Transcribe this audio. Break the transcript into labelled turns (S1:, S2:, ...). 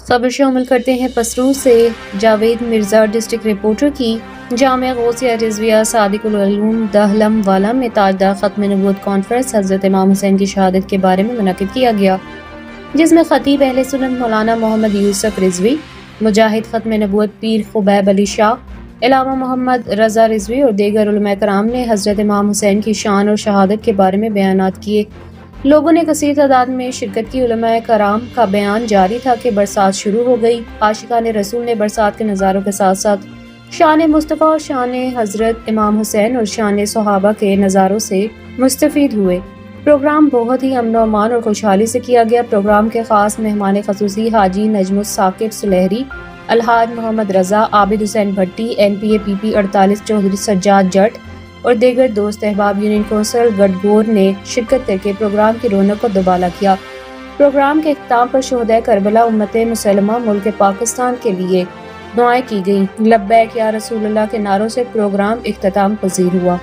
S1: خبر شامل کرتے ہیں پسرو سے جاوید مرزا ڈسٹرکٹ رپورٹر کی۔ جامعہ غوثیہ رضویہ صادق العلوم دہلم والا میں تاجدار ختم نبوت کانفرنس حضرت امام حسین کی شہادت کے بارے میں منعقد کیا گیا، جس میں خطیب اہل سنت مولانا محمد یوسف رضوی، مجاہد ختم نبوت پیر خبیب علی شاہ، علامہ محمد رضا رضوی اور دیگر علماء کرام نے حضرت امام حسین کی شان اور شہادت کے بارے میں بیانات کیے۔ لوگوں نے کثیر تعداد میں شرکت کی۔ علماء کرام کا بیان جاری تھا کہ برسات شروع ہو گئی۔ عاشقان رسول نے برسات کے نظاروں کے ساتھ ساتھ شان مصطفیٰ اور شان حضرت امام حسین اور شان صحابہ کے نظاروں سے مستفید ہوئے۔ پروگرام بہت ہی امن و امان اور خوشحالی سے کیا گیا۔ پروگرام کے خاص مہمان خصوصی حاجی نجم الثاقب سلیہری، الحاج محمد رضا، عابد حسین بھٹی، NPA PP 48 چودھری سجاد جٹ اور دیگر دوست احباب یونین کونسل گڈگور نے شرکت کر کے پروگرام کی رونق کو دوبالا کیا۔ پروگرام کے اختتام پر شہدائے کربلا امت مسلمہ ملک پاکستان کے لیے دعائیں کی گئیں۔ لبیک یا رسول اللہ کے نعروں سے پروگرام اختتام پذیر ہوا۔